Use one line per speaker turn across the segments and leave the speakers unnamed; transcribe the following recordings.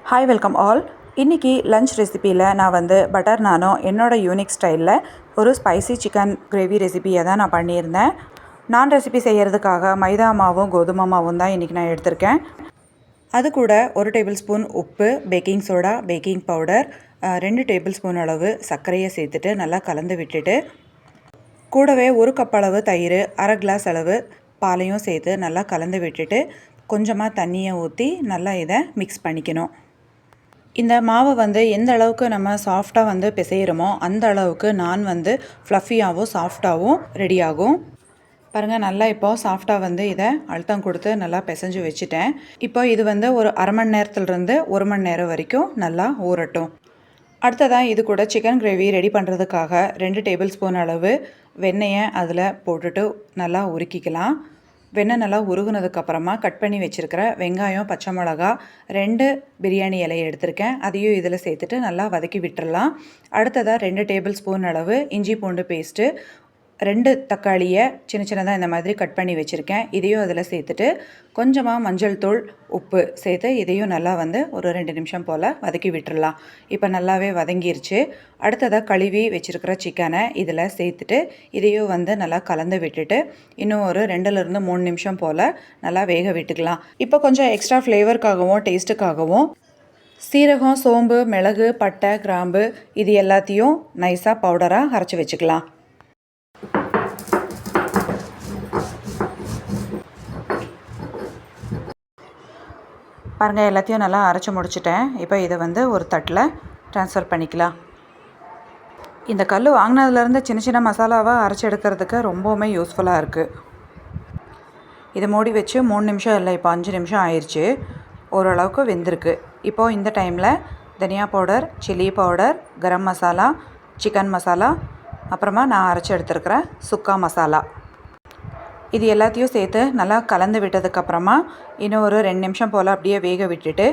Hi, welcome all. இன்றைக்கி lunch ரெசிப்பியில் நான் வந்து பட்டர் நானும் என்னோடய யூனிக் ஸ்டைலில் ஒரு ஸ்பைசி சிக்கன் கிரேவி ரெசிப்பியை தான் நான் பண்ணியிருந்தேன். நான் ரெசிபி செய்கிறதுக்காக மைதா மாவும் கோதுமை மாவும் தான் இன்றைக்கி நான் எடுத்திருக்கேன். அது கூட 1 டேபிள் ஸ்பூன் உப்பு, baking soda, baking powder, 2 table spoon அளவு சர்க்கரையை சேர்த்துட்டு நல்லா கலந்து விட்டுட்டு, கூடவே 1 கப் அளவு தயிர், அரை கிளாஸ் அளவு பாலையும் சேர்த்து நல்லா கலந்து விட்டுட்டு கொஞ்சமாக தண்ணியை ஊற்றி நல்லா இதை மிக்ஸ் பண்ணிக்கணும். இந்த மாவை வந்து எந்த அளவுக்கு நம்ம சாஃப்டாக வந்து பிசைகிறோமோ அந்த அளவுக்கு நான் வந்து ஃப்ளஃபியாகவும் சாஃப்டாகவும் ரெடி ஆகும். பாருங்கள், நல்லா இப்போது சாஃப்டாக வந்து இதை அழுத்தம் கொடுத்து நல்லா பிசைஞ்சு வச்சுட்டேன். இப்போ இது வந்து ஒரு அரை மணி நேரத்துலேருந்து 1 மணி நேரம் வரைக்கும் நல்லா ஊறட்டும். அடுத்ததாக இது கூட சிக்கன் கிரேவி ரெடி பண்ணுறதுக்காக 2 டேபிள் ஸ்பூன் அளவு வெண்ணெயை அதில் போட்டுட்டு நல்லா உருக்கிக்கலாம். வெண்ணெய் நல்லா உருகுனதுக்கப்புறமா கட் பண்ணி வச்சுருக்கிற வெங்காயம், பச்சை மிளகா, 2 பிரியாணி இலையை எடுத்திருக்கேன். அதையும் இதில் சேர்த்துட்டு நல்லா வதக்கி விட்டுறலாம். அடுத்ததாக 2 டேபிள் ஸ்பூன் அளவு இஞ்சி பூண்டு பேஸ்ட்டு, 2 தக்காளியை சின்ன சின்னதாக இந்த மாதிரி கட் பண்ணி வச்சுருக்கேன். இதையும் அதில் சேர்த்துட்டு கொஞ்சமாக மஞ்சள் தூள், உப்பு சேர்த்து இதையும் நல்லா வந்து ஒரு 2 நிமிஷம் போல் வதக்கி விட்டுறலாம். இப்போ நல்லாவே வதங்கிருச்சு. அடுத்ததாக கழுவி வச்சுருக்கிற சிக்கனை இதில் சேர்த்துட்டு இதையும் வந்து நல்லா கலந்து விட்டுட்டு இன்னும் ஒரு 2லேருந்து 3 நிமிஷம் போல் நல்லா வேக விட்டுக்கலாம். இப்போ கொஞ்சம் எக்ஸ்ட்ரா ஃப்ளேவருக்காகவும் டேஸ்ட்டுக்காகவும் சீரகம், சோம்பு, மிளகு, பட்டை, கிராம்பு இது எல்லாத்தையும் நைஸாக பவுடராக அரைச்சி வச்சுக்கலாம். பாருங்கள், எல்லாத்தையும் நல்லா அரைச்சி முடிச்சிட்டேன். இப்போ இதை வந்து ஒரு தட்டில் ட்ரான்ஸ்ஃபர் பண்ணிக்கலாம். இந்த கல் வாங்கினதுலேருந்து சின்ன சின்ன மசாலாவாக அரைச்சி எடுக்கிறதுக்கு ரொம்பவுமே யூஸ்ஃபுல்லாக இருக்குது. இதை மூடி வச்சு 3 நிமிஷம் இல்லை, இப்போ 5 நிமிஷம் ஆயிடுச்சு. ஓரளவுக்கு வெந்திருக்கு. இப்போது இந்த டைமில் தனியா powder, chilli powder, garam masala, chicken masala, அப்புறமா நான் அரைச்சி எடுத்துருக்கிற சுக்கா மசாலா இது எல்லாத்தையும் சேர்த்து நல்லா கலந்து விட்டதுக்கப்புறமா இன்னும் ஒரு 2 நிமிஷம் போல் அப்படியே வேக விட்டுட்டு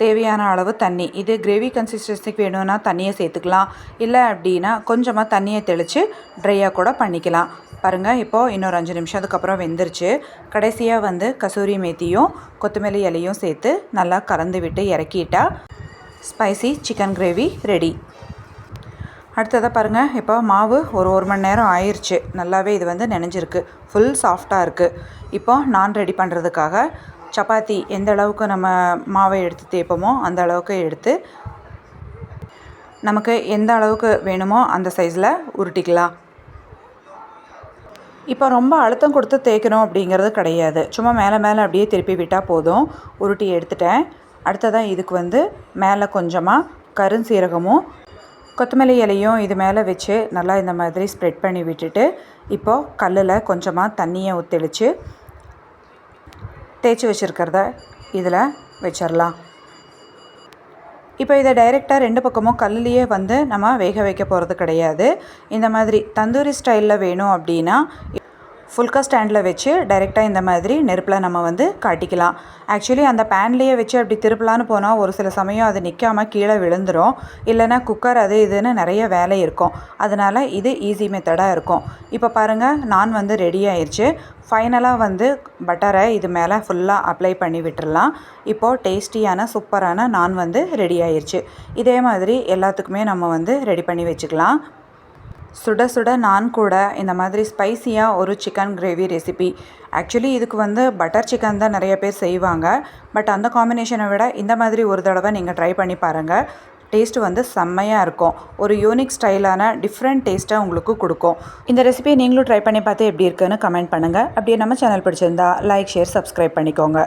தேவையான அளவு தண்ணி, இது கிரேவி கன்சிஸ்டன்சிக்கு வேணும்னா தண்ணியை சேர்த்துக்கலாம். இல்லை அப்படின்னா கொஞ்சமாக தண்ணியை தெளித்து ட்ரையாக கூட பண்ணிக்கலாம். பாருங்கள், இப்போது இன்னொரு 5 நிமிஷத்துக்கு அப்புறம் வெந்துருச்சு. கடைசியாக வந்து கசூரி மேத்தியும் கொத்தமல்லி இலையும் சேர்த்து நல்லா கலந்து விட்டு இறக்கிட்டால் ஸ்பைசி சிக்கன் கிரேவி ரெடி. அடுத்ததாக பாருங்கள், இப்போ மாவு ஒரு மணி நேரம் ஆயிடுச்சு. நல்லாவே இது வந்து நனைஞ்சிருக்கு, ஃபுல் சாஃப்டாக இருக்குது. இப்போ நான் ரெடி பண்ணுறதுக்காக சப்பாத்தி எந்த அளவுக்கு நம்ம மாவை எடுத்து தேய்ப்போமோ அந்த அளவுக்கு எடுத்து நமக்கு எந்த அளவுக்கு வேணுமோ அந்த சைஸில் உருட்டிக்கலாம். இப்போ ரொம்ப அழுத்தம் கொடுத்து தேய்க்கணும் அப்படிங்கிறது கிடையாது. சும்மா மேலே அப்படியே திருப்பி விட்டால் போதும். உருட்டி எடுத்துட்டேன். அடுத்ததாக இதுக்கு வந்து மேலே கொஞ்சமாக கருஞ்சீரகமும் கொத்தமல்லி இலையும் இது மேலே வச்சு நல்லா இந்த மாதிரி ஸ்ப்ரெட் பண்ணி விட்டுட்டு இப்போது கல்லில் கொஞ்சமாக தண்ணியை தெளித்து தேய்ச்சி வச்சுருக்கிறத இதில் வச்சிடலாம். இப்போ இதை டைரெக்டாக 2 பக்கமும் கல்லுலேயே வந்து நம்ம வேக வைக்க போகிறது கிடையாது. இந்த மாதிரி தந்தூரி ஸ்டைலில் வேணும் அப்படின்னா ஃபுல்கா ஸ்டாண்டில் வச்சு டைரெக்டாக இந்த மாதிரி நெருப்பில் நம்ம வந்து காட்டிக்கலாம். ஆக்சுவலி அந்த பேன்லேயே வச்சு அப்படி திருப்பலான்னு போனால் ஒரு சில சமயம் அது நிற்காமல் கீழே விழுந்துடும். இல்லைனா குக்கர் அது இதுன்னு நிறைய வேலை இருக்கும். அதனால் இது ஈஸி மெத்தடாக இருக்கும். இப்போ பாருங்கள், நான் வந்து ரெடி ஆயிடுச்சு. ஃபைனலாக வந்து பட்டரை இது மேலே ஃபுல்லாக அப்ளை பண்ணி விட்டுடலாம். இப்போது டேஸ்டியான சூப்பரான நான் வந்து ரெடி ஆயிடுச்சு. இதே மாதிரி எல்லாத்துக்குமே நம்ம வந்து ரெடி பண்ணி வச்சுக்கலாம். சுட சுட நான் கூட இந்த மாதிரி ஸ்பைசியாக ஒரு சிக்கன் கிரேவி ரெசிபி. ஆக்சுவலி இதுக்கு வந்து பட்டர் சிக்கன் தான் நிறைய பேர் செய்வாங்க. பட் அந்த காம்பினேஷனை விட இந்த மாதிரி ஒரு தடவை நீங்கள் ட்ரை பண்ணி பாருங்கள். டேஸ்ட்டு வந்து செம்மையாக இருக்கும். ஒரு யூனிக் ஸ்டைலான டிஃப்ரெண்ட் டேஸ்ட்டாக உங்களுக்கு கொடுக்கும். இந்த ரெசிபியை நீங்களும் ட்ரை பண்ணி பார்த்து எப்படி இருக்குன்னு கமெண்ட் பண்ணுங்கள். அப்படியே நம்ம சேனல் பிடிச்சிருந்தா லைக், ஷேர், சப்ஸ்கிரைப் பண்ணிக்கோங்க.